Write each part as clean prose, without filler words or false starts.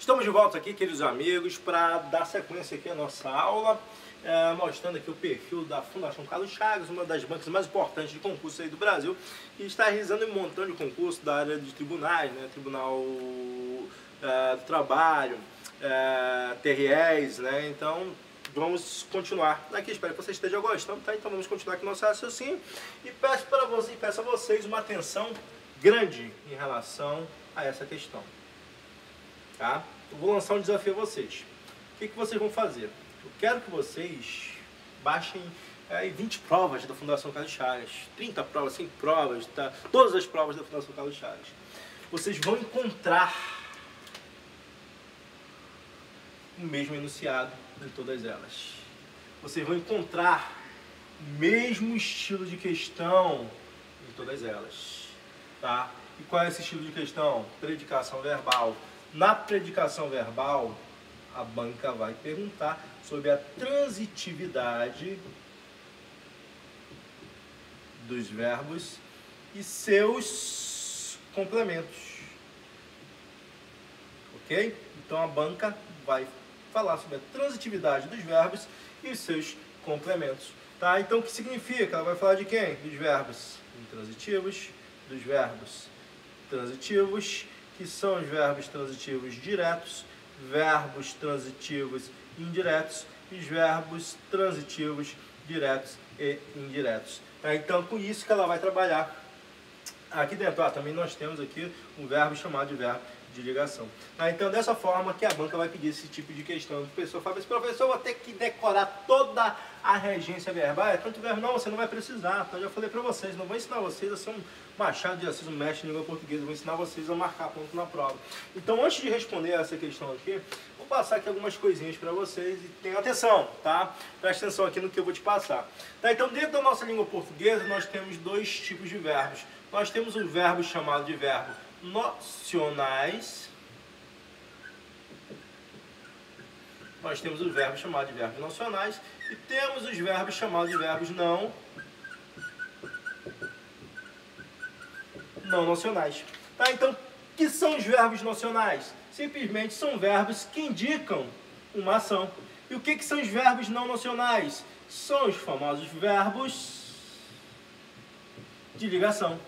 Estamos de volta aqui, queridos amigos, para dar sequência aqui à nossa aula, mostrando aqui o perfil da Fundação Carlos Chagas, uma das bancas mais importantes de concurso aí do Brasil, que está realizando um montão de concurso da área de tribunais, né? Tribunal do Trabalho, TREs, né? Então, vamos continuar aqui. Espero que você esteja gostando, tá? Então, vamos continuar aqui nosso raciocínio e peço a vocês uma atenção grande em relação a essa questão. Tá? Eu vou lançar um desafio a vocês. O que vocês vão fazer? Eu quero que vocês baixem 20 provas da Fundação Carlos Chagas, 30 provas, 5 provas, tá? Todas as provas da Fundação Carlos Chagas. Vocês vão encontrar o mesmo enunciado em todas elas. Vocês vão encontrar o mesmo estilo de questão em todas elas. Tá? E qual é esse estilo de questão? Predicação verbal. Na predicação verbal, a banca vai perguntar sobre a transitividade dos verbos e seus complementos. Ok? Então a banca vai falar sobre a transitividade dos verbos e os seus complementos. Tá? Então o que significa? Ela vai falar de quem? Dos verbos intransitivos, dos verbos transitivos, que são os verbos transitivos diretos, verbos transitivos indiretos e os verbos transitivos diretos e indiretos. Tá? Então, com isso que ela vai trabalhar aqui dentro. Também nós temos aqui um verbo chamado de verbo de ligação. Tá? Então, dessa forma que a banca vai pedir esse tipo de questão. O professor fala assim: professor, eu vou ter que decorar toda a regência verbal. Tanto verbo, não, você não vai precisar. Então, eu já falei para vocês, não vou ensinar vocês a ser um Machado de Assis, um mestre em língua portuguesa, vou ensinar vocês a marcar ponto na prova. Então, antes de responder essa questão aqui, vou passar aqui algumas coisinhas para vocês e tenham atenção, tá? Presta atenção aqui no que eu vou te passar. Tá? Então, dentro da nossa língua portuguesa, nós temos dois tipos de verbos. Nós temos um verbo chamado de verbo nocionais. Nós temos os verbos chamados de verbos nocionais e temos os verbos chamados de verbos não nocionais. Tá? Então, o que são os verbos nocionais? Simplesmente são verbos que indicam uma ação. E o que são os verbos não nocionais? São os famosos verbos de ligação.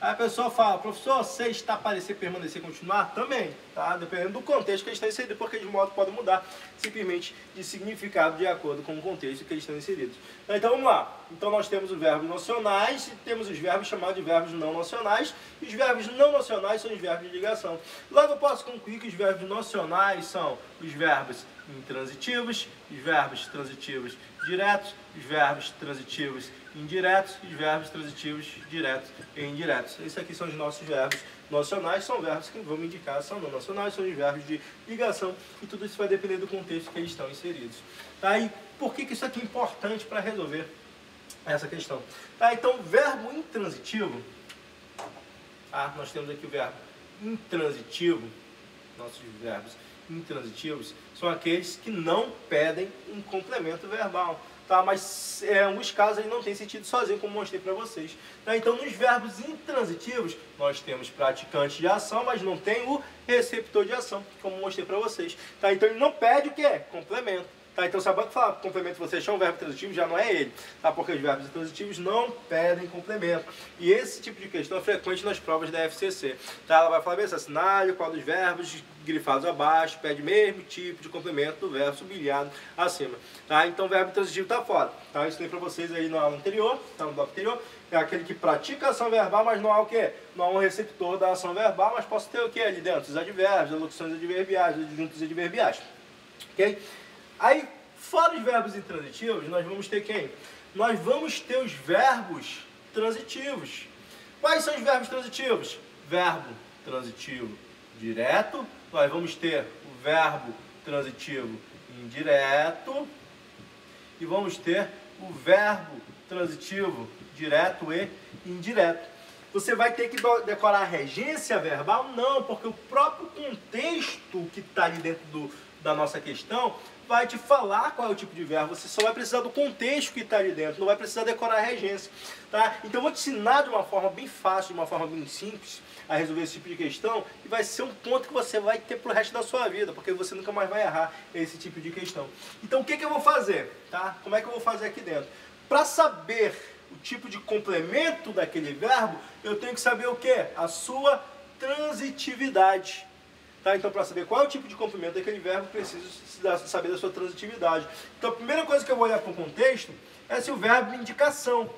Aí a pessoa fala: professor, você está parecer, permanecer, continuar? Também, tá? Dependendo do contexto que eles estão inseridos, porque de modo pode mudar simplesmente de significado de acordo com o contexto que eles estão inseridos. Então vamos lá. Então nós temos os verbos nocionais e temos os verbos chamados de verbos não nocionais. E os verbos não nocionais são os verbos de ligação. Logo eu posso concluir que os verbos nocionais são os verbos intransitivos, os verbos transitivos diretos, os verbos transitivos indiretos e os verbos transitivos diretos e indiretos. Esses aqui são os nossos verbos nocionais, são verbos que vão me indicar ação não nacionais, são os verbos de ligação e tudo isso vai depender do contexto que eles estão inseridos. Tá? E por que isso aqui é importante para resolver essa questão? Tá? Então, verbo intransitivo, nós temos aqui o verbo intransitivo, nossos verbos intransitivos são aqueles que não pedem um complemento verbal, tá? Mas em alguns casos ele não tem sentido sozinho, como mostrei para vocês. Tá? Então, nos verbos intransitivos, nós temos praticante de ação, mas não tem o receptor de ação, como mostrei para vocês. Tá? Então, ele não pede o que? Complemento. Tá? Então, se a banca falar complemento, você achar um verbo transitivo, já não é ele, tá? Porque os verbos transitivos não pedem complemento. E esse tipo de questão é frequente nas provas da FCC. Tá? Ela vai falar bem assim: assinale qual dos verbos grifados abaixo pede mesmo tipo de complemento do verbo sublinhado acima. Tá? Então, o verbo transitivo está fora. Tá? Eu ensinei para vocês aí na aula anterior, tá? No bloco anterior. É aquele que pratica a ação verbal, mas não há o quê? Não há um receptor da ação verbal, mas posso ter o quê ali dentro? Os advérbios, as locuções adverbiais, os adjuntos adverbiais. Ok? Aí, fora os verbos intransitivos, nós vamos ter quem? Nós vamos ter os verbos transitivos. Quais são os verbos transitivos? Verbo transitivo direto, nós vamos ter o verbo transitivo indireto e vamos ter o verbo transitivo direto e indireto. Você vai ter que decorar a regência verbal? Não, porque o próprio contexto que está ali dentro da nossa questão vai te falar qual é o tipo de verbo, você só vai precisar do contexto que está ali dentro, não vai precisar decorar a regência, tá? Então eu vou te ensinar de uma forma bem fácil, de uma forma bem simples, a resolver esse tipo de questão, e vai ser um ponto que você vai ter pro resto da sua vida, porque você nunca mais vai errar esse tipo de questão. Então o que eu vou fazer, tá? Como é que eu vou fazer aqui dentro? Para saber o tipo de complemento daquele verbo, eu tenho que saber o quê? A sua transitividade. Tá? Então, para saber qual é o tipo de complemento daquele verbo, preciso saber da sua transitividade. Então, a primeira coisa que eu vou olhar para o contexto é se o verbo indicação.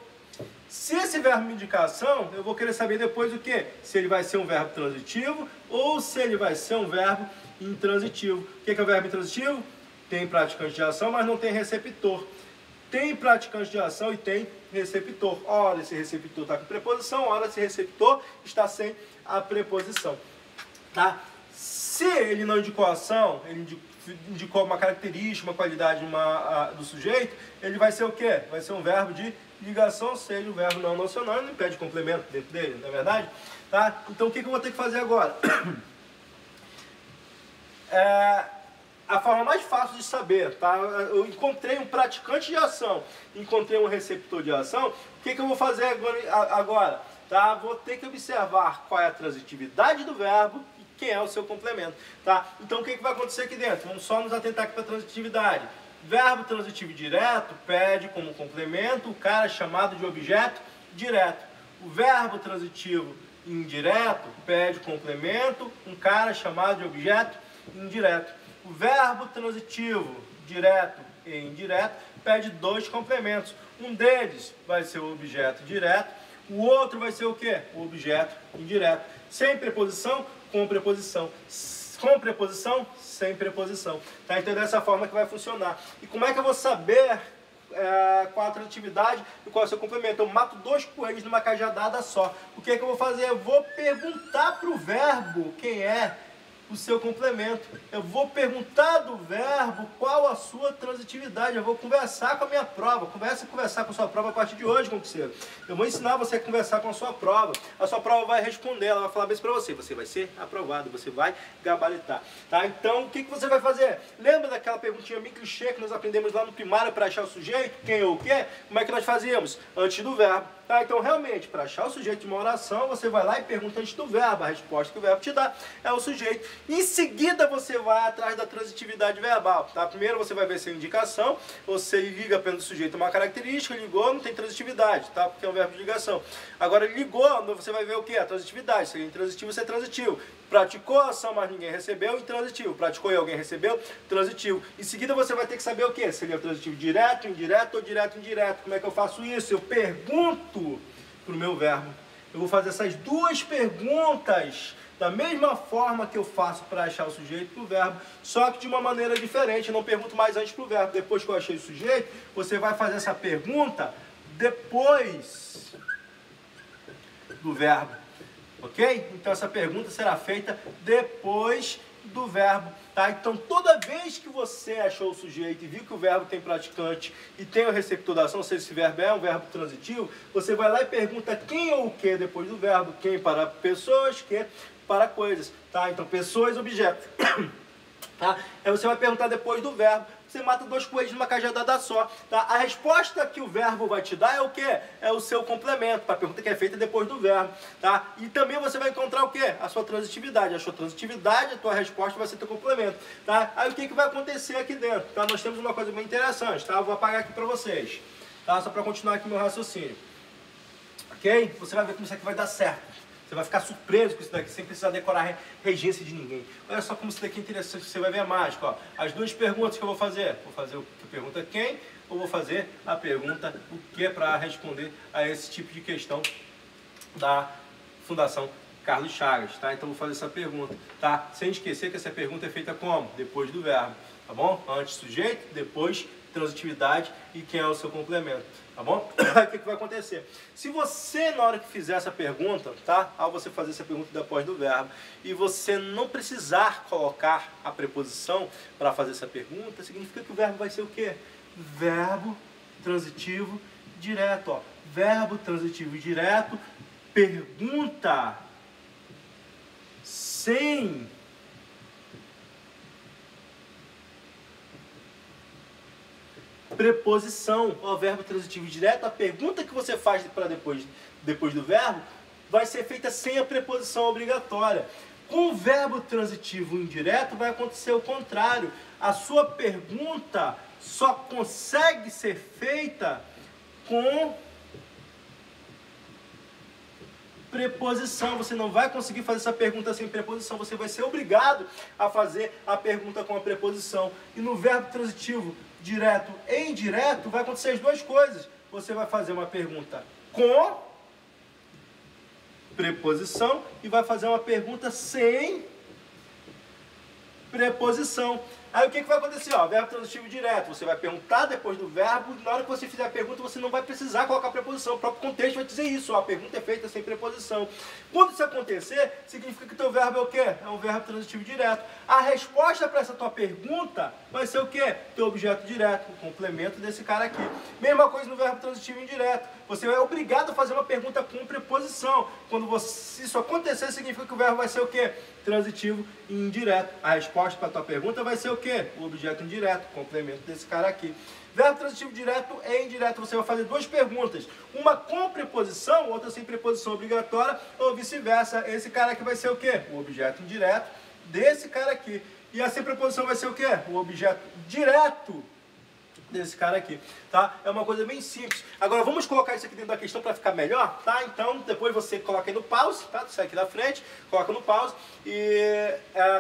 Se esse verbo indicação, eu vou querer saber depois o quê? Se ele vai ser um verbo transitivo ou se ele vai ser um verbo intransitivo. O que é o verbo intransitivo? Tem praticante de ação, mas não tem receptor. Tem praticante de ação e tem receptor. Ora, esse receptor está com preposição, ora, esse receptor está sem a preposição. Tá? Se ele não indicou ação, ele indicou uma característica, uma qualidade do sujeito, ele vai ser o quê? Vai ser um verbo de ligação, ou seja, um verbo não nocional, ele não pede complemento dentro dele, não é verdade? Tá? Então o que eu vou ter que fazer agora? A forma mais fácil de saber, tá? Eu encontrei um praticante de ação, encontrei um receptor de ação, o que eu vou fazer agora? Tá? Vou ter que observar qual é a transitividade do verbo e quem é o seu complemento. Tá? Então o que vai acontecer aqui dentro? Vamos só nos atentar aqui para a transitividade. Verbo transitivo direto pede como complemento o cara chamado de objeto direto. O verbo transitivo indireto pede complemento um cara chamado de objeto indireto. O verbo transitivo direto e indireto pede dois complementos. Um deles vai ser o objeto direto, o outro vai ser o quê? O objeto indireto. Sem preposição, com preposição. Com preposição, sem preposição. Tá? Então é dessa forma que vai funcionar. E como é que eu vou saber qual a transitividade e qual é o seu complemento? Eu mato dois coelhos numa cajadada só. O que eu vou fazer? Eu vou perguntar para o verbo quem é o seu complemento. Eu vou perguntar do verbo qual a sua transitividade. Eu vou conversar com a minha prova. Conversar com a sua prova a partir de hoje, concurseiro. Eu vou ensinar você a conversar com a sua prova. A sua prova vai responder, ela vai falar bem para você. Você vai ser aprovado, você vai gabaritar. Tá? Então, o que você vai fazer? Lembra daquela perguntinha bem clichê que nós aprendemos lá no primário para achar o sujeito, quem ou o quê? Como é que nós fazíamos? Antes do verbo. Tá? Então, realmente, para achar o sujeito de uma oração, você vai lá e pergunta antes do verbo. A resposta que o verbo te dá é o sujeito. Em seguida, você vai atrás da transitividade verbal. Tá? Primeiro, você vai ver se é indicação. Você liga apenas o sujeito uma característica, ligou, não tem transitividade, tá? Porque é um verbo de ligação. Agora, ligou, você vai ver o quê? A transitividade. Se é intransitivo, você é transitivo. Praticou a ação, mas ninguém recebeu, intransitivo. Praticou e alguém recebeu, transitivo. Em seguida, você vai ter que saber o quê? Se ele é transitivo direto, indireto ou direto, indireto. Como é que eu faço isso? Eu pergunto para o meu verbo. Eu vou fazer essas duas perguntas da mesma forma que eu faço para achar o sujeito para o verbo, só que de uma maneira diferente. Eu não pergunto mais antes para o verbo. Depois que eu achei o sujeito, você vai fazer essa pergunta depois do verbo. Ok? Então essa pergunta será feita depois do verbo. Tá? Então toda vez que você achou o sujeito e viu que o verbo tem praticante e tem o receptor da ação, ou seja, esse verbo é um verbo transitivo, você vai lá e pergunta quem ou o que depois do verbo. Quem para pessoas, que para coisas. Tá? Então pessoas, objeto. Tá? Aí você vai perguntar depois do verbo. Você mata dois coelhos numa cajadada só. Tá? A resposta que o verbo vai te dar é o quê? É o seu complemento, para a pergunta que é feita depois do verbo. Tá? E também você vai encontrar o quê? A sua transitividade. A sua transitividade, a tua resposta vai ser teu complemento. Tá? Aí o que vai acontecer aqui dentro? Tá? Nós temos uma coisa bem interessante. Tá? Eu vou apagar aqui para vocês. Tá? Só para continuar aqui meu raciocínio. Ok? Você vai ver como isso aqui vai dar certo. Você vai ficar surpreso com isso daqui, sem precisar decorar regência de ninguém. Olha só como isso daqui é interessante, você vai ver a mágica. Ó. As duas perguntas que eu vou fazer a pergunta quem, ou vou fazer a pergunta o que para responder a esse tipo de questão da Fundação Carlos Chagas. Tá? Então eu vou fazer essa pergunta. Tá? Sem esquecer que essa pergunta é feita como? Depois do verbo. Tá bom? Antes sujeito, depois transitividade e quem é o seu complemento. Tá bom? O que vai acontecer? Se você, na hora que fizer essa pergunta, tá? Ao você fazer essa pergunta depois do verbo, e você não precisar colocar a preposição para fazer essa pergunta, significa que o verbo vai ser o quê? Verbo transitivo direto. Ó. Verbo transitivo direto, pergunta sem preposição. O verbo transitivo direto, a pergunta que você faz para depois do verbo vai ser feita sem a preposição obrigatória. Com o verbo transitivo indireto vai acontecer o contrário. A sua pergunta só consegue ser feita com preposição. Você não vai conseguir fazer essa pergunta sem preposição. Você vai ser obrigado a fazer a pergunta com a preposição. E no verbo transitivo direto e indireto vai acontecer as duas coisas. Você vai fazer uma pergunta com preposição e vai fazer uma pergunta sem preposição. Aí o que vai acontecer? Ó, verbo transitivo direto, você vai perguntar depois do verbo, na hora que você fizer a pergunta você não vai precisar colocar preposição, o próprio contexto vai dizer isso, ó, a pergunta é feita sem preposição. Quando isso acontecer, significa que o teu verbo é o quê? É um verbo transitivo direto. A resposta para essa tua pergunta vai ser o quê? Teu objeto direto, o complemento desse cara aqui. Mesma coisa no verbo transitivo indireto, você é obrigado a fazer uma pergunta com preposição. Quando isso acontecer, significa que o verbo vai ser o quê? Transitivo e indireto. A resposta para a tua pergunta vai ser o quê? O objeto indireto, o complemento desse cara aqui. Verbo transitivo direto e indireto, você vai fazer duas perguntas. Uma com preposição, outra sem preposição obrigatória, ou vice-versa. Esse cara aqui vai ser o quê? O objeto indireto desse cara aqui. E a sem preposição vai ser o quê? O objeto direto desse cara aqui, tá? É uma coisa bem simples. Agora vamos colocar isso aqui dentro da questão para ficar melhor, tá? Então depois você coloca aí no pause, tá? Sai aqui da frente, coloca no pause e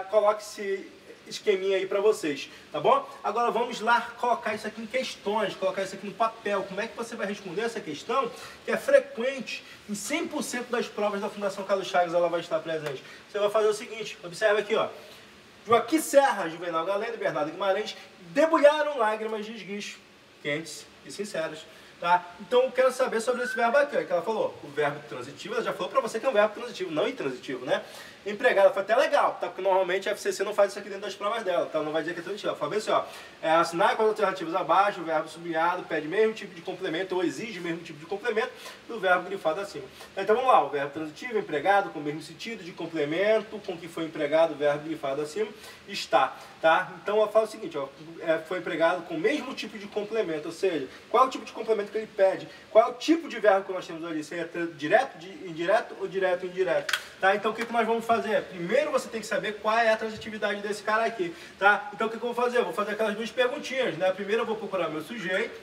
coloque esse esqueminha aí para vocês, tá bom? Agora vamos lá colocar isso aqui em questões, colocar isso aqui no papel. Como é que você vai responder essa questão que é frequente em 100% das provas da Fundação Carlos Chagas, ela vai estar presente. Você vai fazer o seguinte, observa aqui, ó. Joaquim Serra, Juvenal Galeno e Bernardo Guimarães debulharam lágrimas de esguicho, quentes e sinceras. Tá? Então eu quero saber sobre esse verbo aqui, ó, que ela falou, o verbo transitivo, ela já falou pra você que é um verbo transitivo, não intransitivo, né? Empregada, foi até legal, tá? Porque normalmente a FCC não faz isso aqui dentro das provas dela, tá? Não vai dizer que é transitivo. Ela fala assim, ó, assinar com as alternativas abaixo, o verbo sublinhado pede mesmo tipo de complemento ou exige o mesmo tipo de complemento do verbo grifado acima. Então vamos lá, o verbo transitivo, empregado com o mesmo sentido de complemento com que foi empregado o verbo grifado acima, está, tá? Então ela fala o seguinte, ó, foi empregado com o mesmo tipo de complemento, ou seja, qual é o tipo de complemento que ele pede? Qual é o tipo de verbo que nós temos ali? Se é direto, indireto ou direto, indireto? Tá? Então o que nós vamos fazer? Primeiro você tem que saber qual é a transitividade desse cara aqui, tá? Então o que eu vou fazer? Eu vou fazer aquelas duas perguntinhas, né? Primeiro eu vou procurar meu sujeito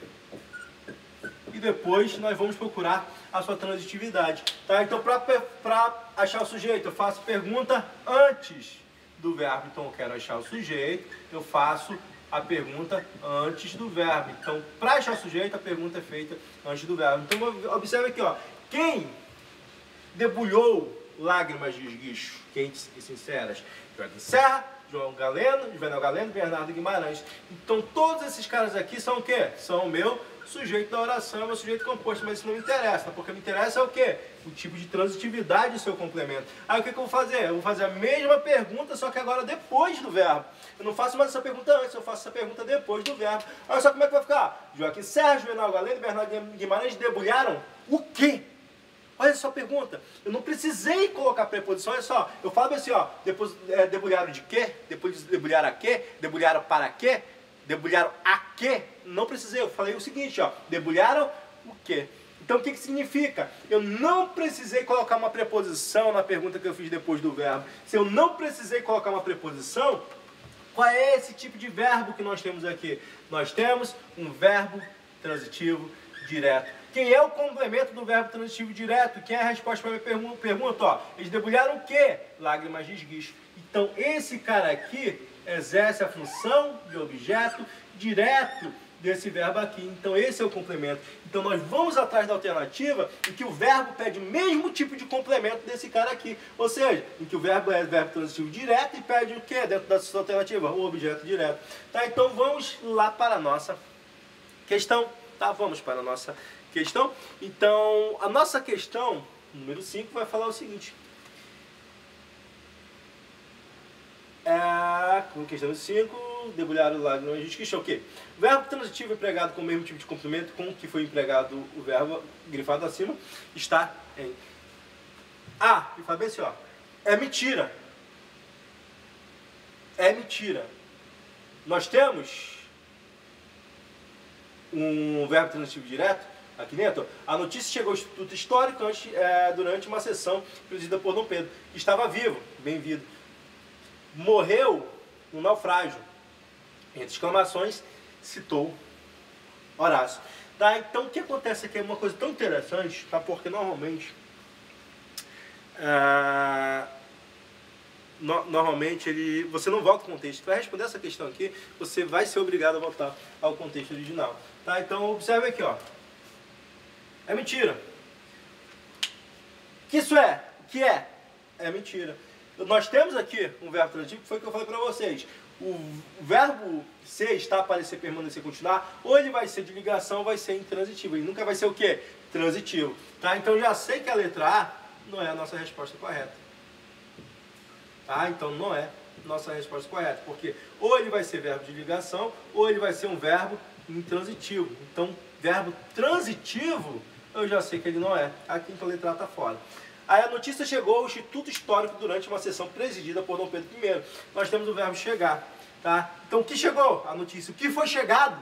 e depois nós vamos procurar a sua transitividade, tá? Então para achar o sujeito eu faço pergunta antes do verbo. Então eu quero achar o sujeito, eu faço a pergunta antes do verbo. Então para achar o sujeito a pergunta é feita antes do verbo. Então observe aqui, ó, quem debulhou lágrimas de esguicho quentes e sinceras? Joaquim Serra, João Galeno, Juvenal Galeno, Bernardo Guimarães. Então todos esses caras aqui são o quê? São o meu sujeito da oração, é o meu sujeito composto, mas isso não me interessa, porque me interessa é o quê? O tipo de transitividade do seu complemento. Aí o que eu vou fazer? Eu vou fazer a mesma pergunta, só que agora depois do verbo. Eu não faço mais essa pergunta antes, eu faço essa pergunta depois do verbo. Olha só como é que vai ficar. Joaquim Serra, Juvenal Galeno e Bernardo Guimarães debulharam o quê? Olha só a pergunta. Eu não precisei colocar preposição, olha só. Eu falo assim, ó, depois debulharam de quê? Depois debulharam a quê? Debulharam para quê? Debulharam a quê? Não precisei, eu falei o seguinte, ó, debulharam o quê? Então o que significa? Eu não precisei colocar uma preposição na pergunta que eu fiz depois do verbo. Se eu não precisei colocar uma preposição, qual é esse tipo de verbo que nós temos aqui? Nós temos um verbo transitivo direto. Quem é o complemento do verbo transitivo direto? Quem é a resposta para a minha pergunta? Ó, eles debulharam o quê? Lágrimas de esguicho. Então esse cara aqui exerce a função de objeto direto desse verbo aqui. Então esse é o complemento. Então nós vamos atrás da alternativa em que o verbo pede o mesmo tipo de complemento desse cara aqui. Ou seja, em que o verbo é verbo transitivo direto e pede o quê dentro dessa alternativa? O objeto direto. Tá? Então vamos lá para a nossa questão. Tá? Vamos para a nossa questão. Então a nossa questão, número 5, vai falar o seguinte. Com questão 5, debulhar o lágrima de esguicho é o quê? O verbo transitivo empregado com o mesmo tipo de complemento com que foi empregado o verbo grifado acima está em A. E fala bem assim, ó, é mentira. É mentira. Nós temos um verbo transitivo direto, aqui dentro, a notícia chegou ao Instituto Histórico durante uma sessão presidida por Dom Pedro, que estava vivo, bem-vindo. Morreu no naufrágio. Entre exclamações, citou Horácio. Tá? Então, o que acontece aqui é uma coisa tão interessante, tá? Porque normalmente, você não volta ao contexto. Para responder essa questão aqui, você vai ser obrigado a voltar ao contexto original. Tá? Então, observe aqui, ó. É mentira. O que isso é? O que é? É mentira. Nós temos aqui um verbo transitivo, que foi o que eu falei para vocês. O verbo ser, estar, aparecer, permanecer, continuar, ou ele vai ser de ligação ou vai ser intransitivo. Ele nunca vai ser o quê? Transitivo. Tá? Então eu já sei que a letra A não é a nossa resposta correta. Tá? Então não é a nossa resposta correta. Porque ou ele vai ser verbo de ligação ou ele vai ser um verbo intransitivo. Então, verbo transitivo, eu já sei que ele não é. Aqui então a letra A está fora. Aí a notícia chegou ao Instituto Histórico durante uma sessão presidida por Dom Pedro I. Nós temos o verbo chegar. Tá? Então o que chegou? A notícia. O que foi chegado?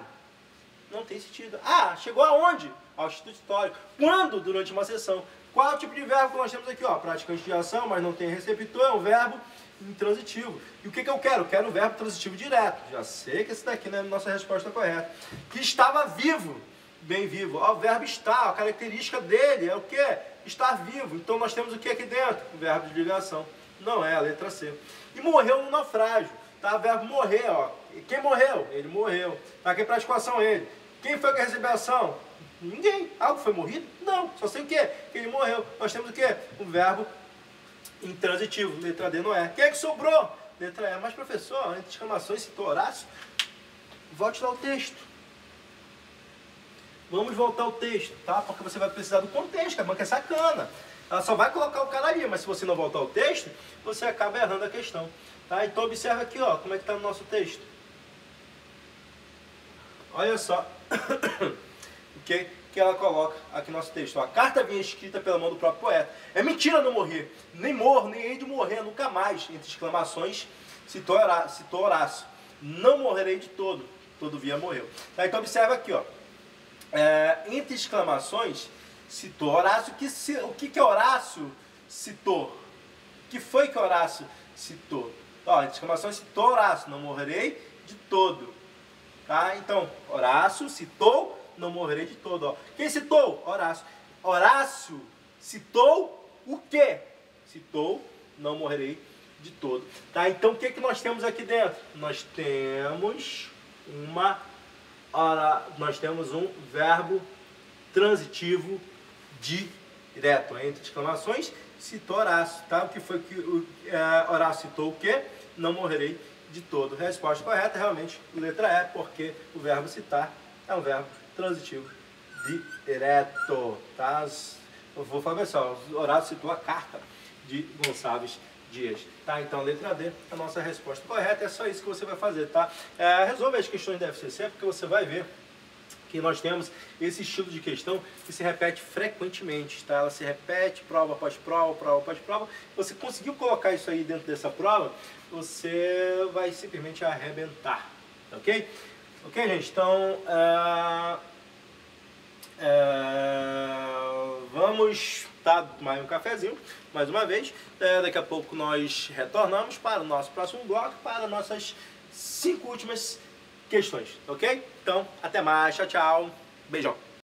Não tem sentido. Ah, chegou aonde? Ao Instituto Histórico. Quando? Durante uma sessão. Qual é o tipo de verbo que nós temos aqui? Ó, praticante de ação, mas não tem receptor, é um verbo intransitivo. E o que eu quero? Eu quero um verbo transitivo direto. Já sei que esse daqui não é a nossa resposta correta. Que estava vivo. Bem vivo. Ó, o verbo estar, a característica dele é o quê? Estar vivo. Então nós temos o que aqui dentro? O verbo de ligação. Não é a letra C. E morreu no naufrágio. Tá? O verbo morrer, ó. E quem morreu? Ele morreu. Tá? Quem praticou a ação? Ele. Quem foi que recebeu a ação? Ninguém. Algo foi morrido? Não. Só sei o quê? Que ele morreu. Nós temos o quê? O verbo intransitivo. Letra D não é. Quem é que sobrou? Letra E. Mas professor, entre exclamações, citou Horácio. Volte lá o texto. Vamos voltar ao texto, tá? Porque você vai precisar do contexto, a banca é sacana. Ela só vai colocar o cara ali, mas se você não voltar ao texto, você acaba errando a questão. Tá? Então observa aqui, ó, como é que está no nosso texto. Olha só o que ela coloca aqui no nosso texto. Ó, a carta vinha escrita pela mão do próprio poeta. É mentira não morrer. Nem morro, nem hei de morrer, nunca mais. Entre exclamações, citou Horácio. Não morrerei de todo. Todavia morreu. Tá? Então observa aqui, ó. Entre exclamações, citou Horácio. O que Horácio citou? O que foi que Horácio citou? Ó, entre exclamações, citou Horácio. Não morrerei de todo. Tá? Então, Horácio citou, não morrerei de todo. Ó. Quem citou? Horácio. Horácio citou o quê? Citou, não morrerei de todo. Tá? Então, o que nós temos aqui dentro? Nós temos um verbo transitivo direto. Entre exclamações, citou Horácio. Tá? O que foi que Horácio citou o quê? Não morrerei de todo. Resposta correta, realmente, letra E, porque o verbo citar é um verbo transitivo direto. Tá? Eu vou falar só, Horácio citou a carta de Gonçalves Dias. Tá? Então, letra D, a nossa resposta correta. É só isso que você vai fazer. Tá? Resolve as questões da FCC, porque você vai ver que nós temos esse estilo de questão que se repete frequentemente, tá? Ela se repete, prova após prova, prova após prova. Você conseguiu colocar isso aí dentro dessa prova, você vai simplesmente arrebentar, ok? Ok, gente? Então, vamos tomar um cafezinho, mais uma vez. Daqui a pouco nós retornamos para o nosso próximo bloco, para nossas 5 últimas questões, ok? Então, até mais, tchau, tchau, beijão.